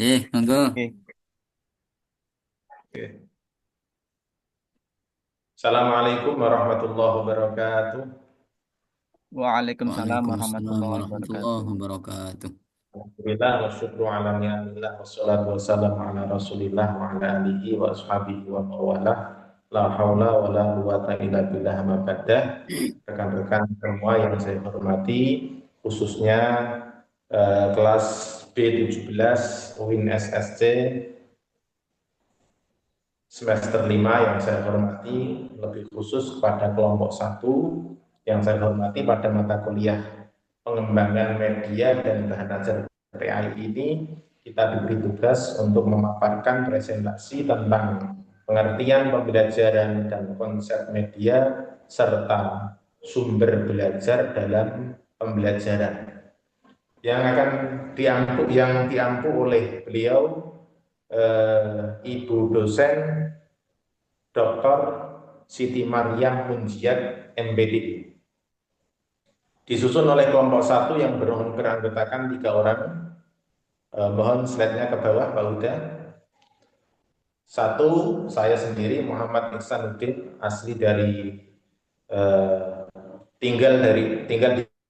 Monggo. Oke. Oke. Assalamualaikum warahmatullahi wabarakatuh. Waalaikumsalam Waalaikumsalam warahmatullahi warahmatullahi wabarakatuh. wabarakatuh. Alhamdulillah wa syukru ala ni'amillah wassalatu wassalamu ala rasulillah wa ala alihi wa ashabihi wa mawalah. La haula wa la quwata illa billah ma badah. Rekan-rekan semua yang saya hormati, khususnya kelas B17 UIN SSC semester 5 yang saya hormati, lebih khusus kepada kelompok 1 yang saya hormati pada mata kuliah pengembangan media dan bahan ajar PAI ini. Kita diberi tugas untuk memaparkan presentasi tentang pengertian pembelajaran dan konsep media serta sumber belajar dalam pembelajaran yang akan diampu oleh beliau, Ibu dosen Dr. Siti Maryam Munjiat MPD, disusun oleh kelompok 1 yang beranggotakan 3 orang. Mohon slide-nya ke bawah, Pak Huda. 1, saya sendiri Muhammad Ihsanuddin, asli dari tinggal di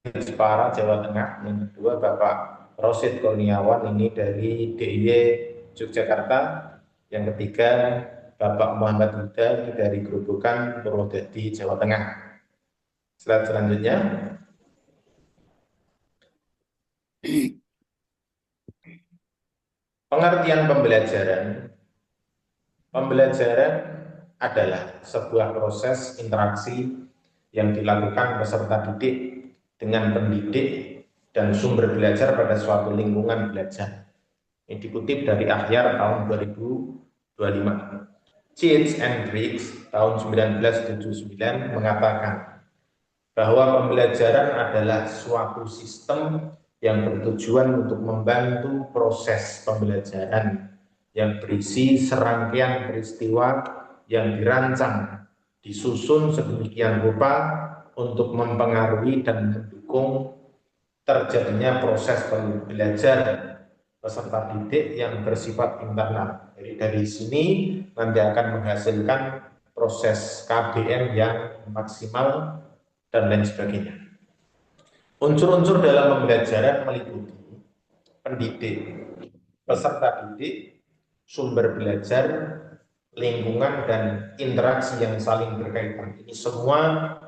Jepara, Jawa Tengah. Yang kedua Bapak Rosid Kurniawan, ini dari DIY Yogyakarta. Yang ketiga Bapak Muhammad Huda, ini dari Grobogan, Purwodadi, Jawa Tengah. Slide selanjutnya. Pengertian pembelajaran. Pembelajaran adalah sebuah proses interaksi yang dilakukan peserta didik dengan pendidik dan sumber belajar pada suatu lingkungan belajar. Ini dikutip dari Akhyar tahun 2025. Cheats and Briggs tahun 1979 mengatakan bahwa pembelajaran adalah suatu sistem yang bertujuan untuk membantu proses pembelajaran yang berisi serangkaian peristiwa yang dirancang, disusun sedemikian rupa untuk mempengaruhi dan mendukung terjadinya proses belajar peserta didik yang bersifat internal. Jadi dari sini nanti akan menghasilkan proses KBM yang maksimal dan lain sebagainya. Unsur-unsur dalam pembelajaran meliputi pendidik, peserta didik, sumber belajar, lingkungan, dan interaksi yang saling berkaitan. Ini semua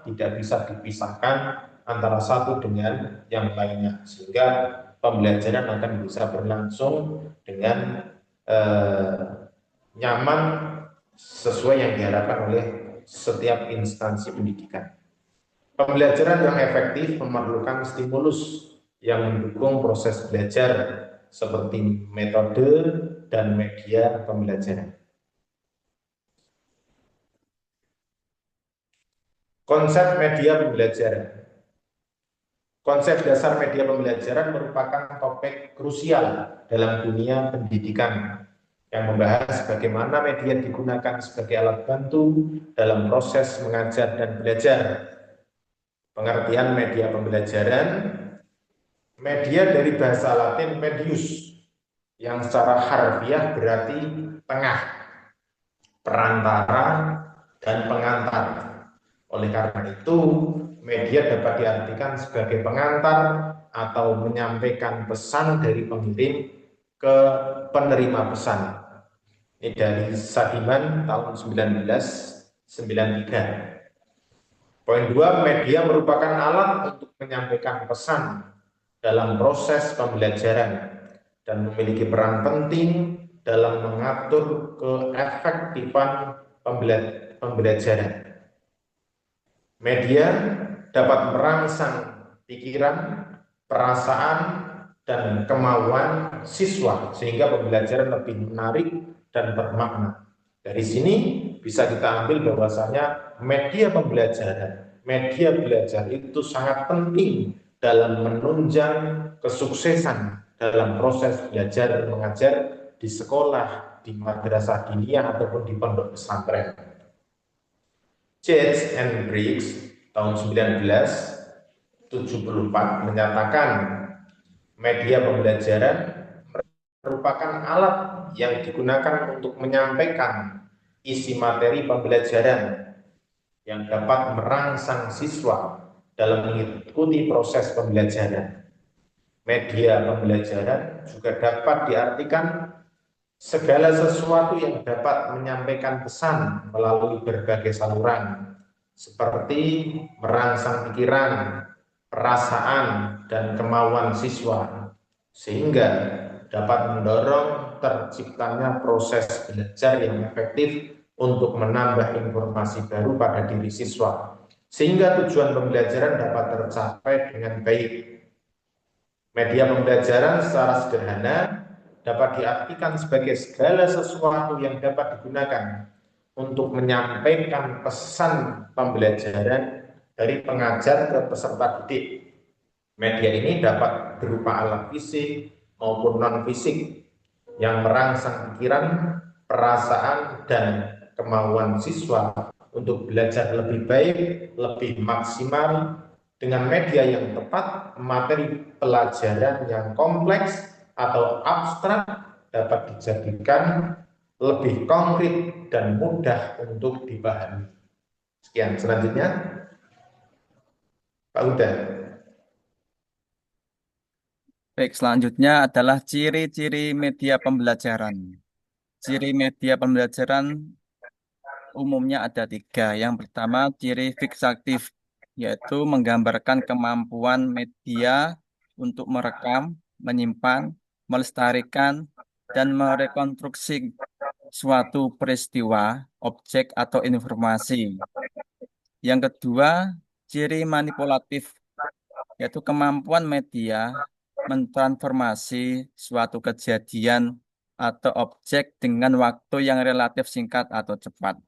tidak bisa dipisahkan antara satu dengan yang lainnya, sehingga pembelajaran akan bisa berlangsung dengan nyaman sesuai yang diharapkan oleh setiap instansi pendidikan. Pembelajaran yang efektif memerlukan stimulus yang mendukung proses belajar seperti metode dan media pembelajaran. Konsep media pembelajaran. Konsep dasar media pembelajaran merupakan topik krusial dalam dunia pendidikan yang membahas bagaimana media digunakan sebagai alat bantu dalam proses mengajar dan belajar. Pengertian media pembelajaran: media dari bahasa Latin medius, yang secara harfiah berarti tengah, perantara, dan pengantar. Oleh karena itu, media dapat diartikan sebagai pengantar atau menyampaikan pesan dari pengirim ke penerima pesan. Ini dari Sadiman tahun 1993. Poin 2, media merupakan alat untuk menyampaikan pesan dalam proses pembelajaran dan memiliki peran penting dalam mengatur keefektifan pembelajaran. Media dapat merangsang pikiran, perasaan, dan kemauan siswa sehingga pembelajaran lebih menarik dan bermakna. Dari sini bisa kita ambil bahwasanya media pembelajaran, media belajar itu sangat penting dalam menunjang kesuksesan dalam proses belajar mengajar di sekolah, di madrasah diniyah ataupun di pondok pesantren. Cheats and Briggs tahun 1974 menyatakan media pembelajaran merupakan alat yang digunakan untuk menyampaikan isi materi pembelajaran yang dapat merangsang siswa dalam mengikuti proses pembelajaran. Media pembelajaran juga dapat diartikan segala sesuatu yang dapat menyampaikan pesan melalui berbagai saluran, seperti merangsang pikiran, perasaan, dan kemauan siswa, sehingga dapat mendorong terciptanya proses belajar yang efektif untuk menambah informasi baru pada diri siswa, sehingga tujuan pembelajaran dapat tercapai dengan baik. Media pembelajaran secara sederhana dapat diartikan sebagai segala sesuatu yang dapat digunakan untuk menyampaikan pesan pembelajaran dari pengajar ke peserta didik. Media ini dapat berupa alat fisik maupun non-fisik yang merangsang pikiran, perasaan, dan kemauan siswa untuk belajar lebih baik, lebih maksimal. Dengan media yang tepat, materi pelajaran yang kompleks atau abstrak dapat dijadikan lebih konkret dan mudah untuk dipahami. Sekian, selanjutnya Pak Huda. Baik, selanjutnya adalah ciri-ciri media pembelajaran. Ciri media pembelajaran umumnya ada tiga. Yang pertama, ciri fiksatif, yaitu menggambarkan kemampuan media untuk merekam, menyimpan, melestarikan, dan merekonstruksi suatu peristiwa, objek, atau informasi. Yang kedua, ciri manipulatif, yaitu kemampuan media mentransformasi suatu kejadian atau objek dengan waktu yang relatif singkat atau cepat.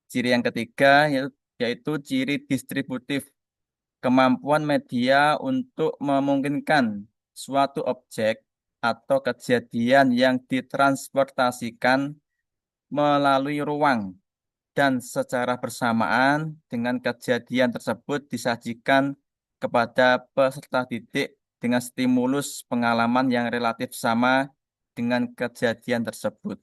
Ciri yang ketiga yaitu ciri distributif, kemampuan media untuk memungkinkan suatu objek atau kejadian yang ditransportasikan melalui ruang dan secara bersamaan dengan kejadian tersebut disajikan kepada peserta didik dengan stimulus pengalaman yang relatif sama dengan kejadian tersebut.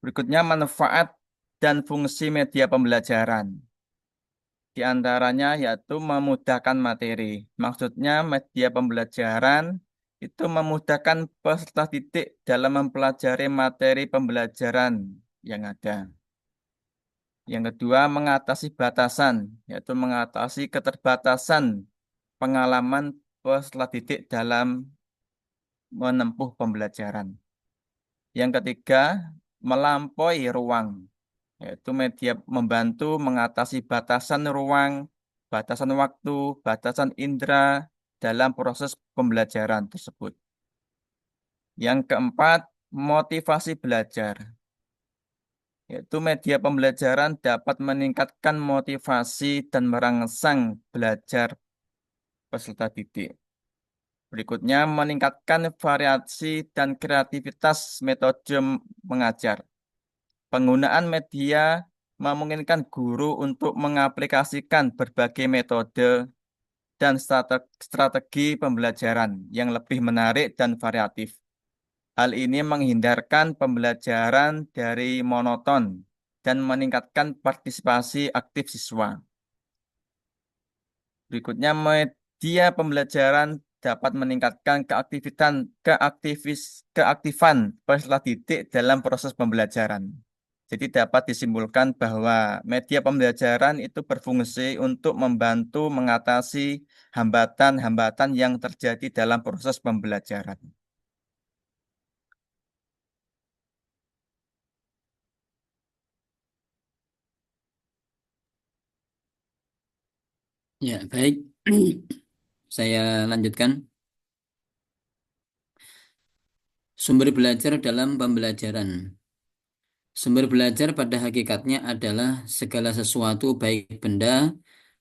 Berikutnya, manfaat dan fungsi media pembelajaran. Di antaranya yaitu memudahkan materi. Maksudnya media pembelajaran itu memudahkan peserta didik dalam mempelajari materi pembelajaran yang ada. Yang kedua, mengatasi batasan, yaitu mengatasi keterbatasan pengalaman peserta didik dalam menempuh pembelajaran. Yang ketiga, melampaui ruang, yaitu media membantu mengatasi batasan ruang, batasan waktu, batasan indera dalam proses pembelajaran tersebut. Yang keempat, motivasi belajar, yaitu media pembelajaran dapat meningkatkan motivasi dan merangsang belajar peserta didik. Berikutnya, meningkatkan variasi dan kreativitas metode mengajar. Penggunaan media memungkinkan guru untuk mengaplikasikan berbagai metode dan strategi pembelajaran yang lebih menarik dan variatif. Hal ini menghindarkan pembelajaran dari monoton dan meningkatkan partisipasi aktif siswa. Berikutnya, media pembelajaran dapat meningkatkan keaktifan peserta didik dalam proses pembelajaran. Jadi dapat disimpulkan bahwa media pembelajaran itu berfungsi untuk membantu mengatasi hambatan-hambatan yang terjadi dalam proses pembelajaran. Ya, baik. Saya lanjutkan. Sumber belajar dalam pembelajaran. Sumber belajar pada hakikatnya adalah segala sesuatu baik benda,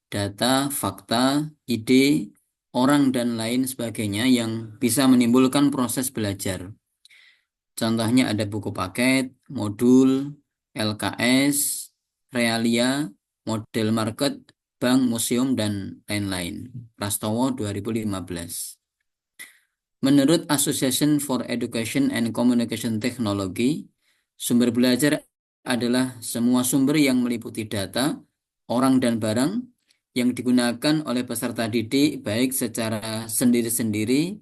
data, fakta, ide, orang, dan lain sebagainya yang bisa menimbulkan proses belajar. Contohnya ada buku paket, modul, LKS, realia, model market, bank, museum, dan lain-lain. Prastowo 2015. Menurut Association for Education and Communication Technology, sumber belajar adalah semua sumber yang meliputi data, orang dan barang yang digunakan oleh peserta didik baik secara sendiri-sendiri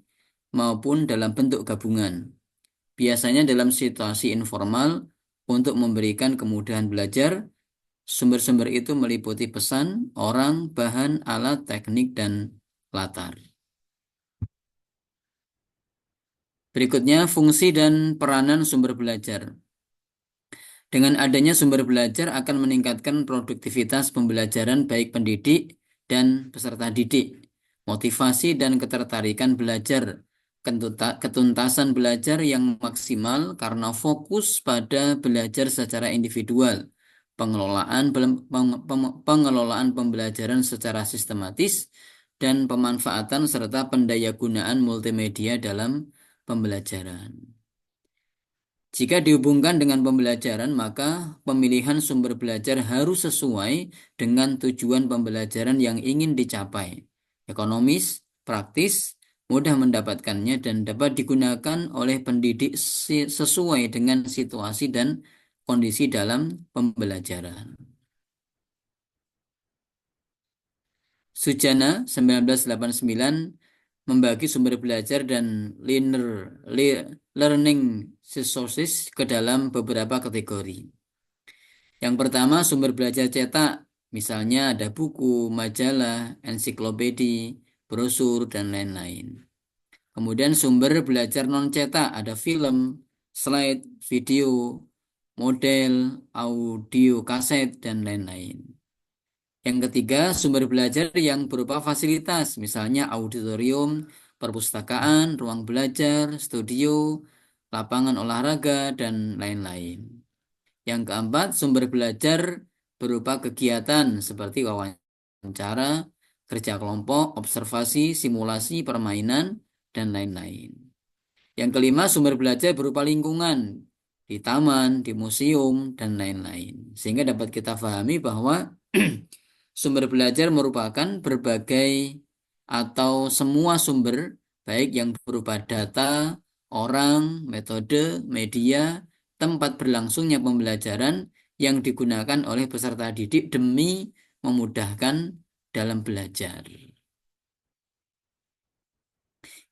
maupun dalam bentuk gabungan. Biasanya dalam situasi informal untuk memberikan kemudahan belajar, sumber-sumber itu meliputi pesan, orang, bahan, alat, teknik, dan latar. Berikutnya, fungsi dan peranan sumber belajar. Dengan adanya sumber belajar akan meningkatkan produktivitas pembelajaran baik pendidik dan peserta didik, motivasi dan ketertarikan belajar, ketuntasan belajar yang maksimal karena fokus pada belajar secara individual, pengelolaan pembelajaran secara sistematis, dan pemanfaatan serta pendayagunaan multimedia dalam pembelajaran. Jika dihubungkan dengan pembelajaran, maka pemilihan sumber belajar harus sesuai dengan tujuan pembelajaran yang ingin dicapai. Ekonomis, praktis, mudah mendapatkannya, dan dapat digunakan oleh pendidik sesuai dengan situasi dan kondisi dalam pembelajaran. Sujana 1989 membagi sumber belajar dan learning resources ke dalam beberapa kategori. Yang pertama, sumber belajar cetak, misalnya ada buku, majalah, ensiklopedia, brosur, dan lain-lain. Kemudian sumber belajar non-cetak, ada film, slide, video, model, audio, kaset, dan lain-lain. Yang ketiga, sumber belajar yang berupa fasilitas, misalnya auditorium, perpustakaan, ruang belajar, studio, lapangan olahraga, dan lain-lain. Yang keempat, sumber belajar berupa kegiatan seperti wawancara, kerja kelompok, observasi, simulasi, permainan, dan lain-lain. Yang kelima, sumber belajar berupa lingkungan, di taman, di museum, dan lain-lain. Sehingga dapat kita pahami bahwa sumber belajar merupakan berbagai atau semua sumber, baik yang berupa data, orang, metode, media, tempat berlangsungnya pembelajaran yang digunakan oleh peserta didik demi memudahkan dalam belajar.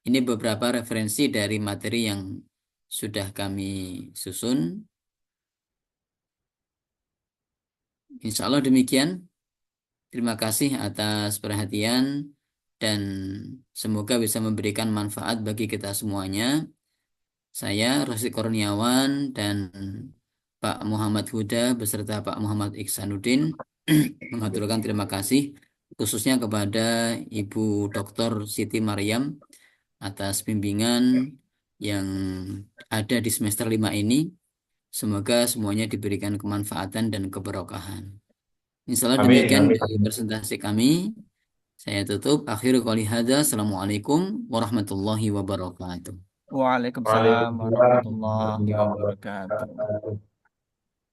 Ini beberapa referensi dari materi yang sudah kami susun. Insya Allah demikian. Terima kasih atas perhatian dan semoga bisa memberikan manfaat bagi kita semuanya. Saya Rosi Kurniawan dan Pak Muhammad Huda beserta Pak Muhammad Iksanuddin mengaturkan terima kasih khususnya kepada Ibu Dr. Siti Maryam atas bimbingan yang ada di semester 5 ini. Semoga semuanya diberikan kemanfaatan dan keberkahan. Insyaallah Amin. demikian Amin. dari presentasi kami. Saya tutup. Akhiru qouli hadza. Assalamualaikum warahmatullahi wabarakatuh. Waalaikumsalam Waalaikumsalam warahmatullahi warahmatullahi wabarakatuh. wabarakatuh.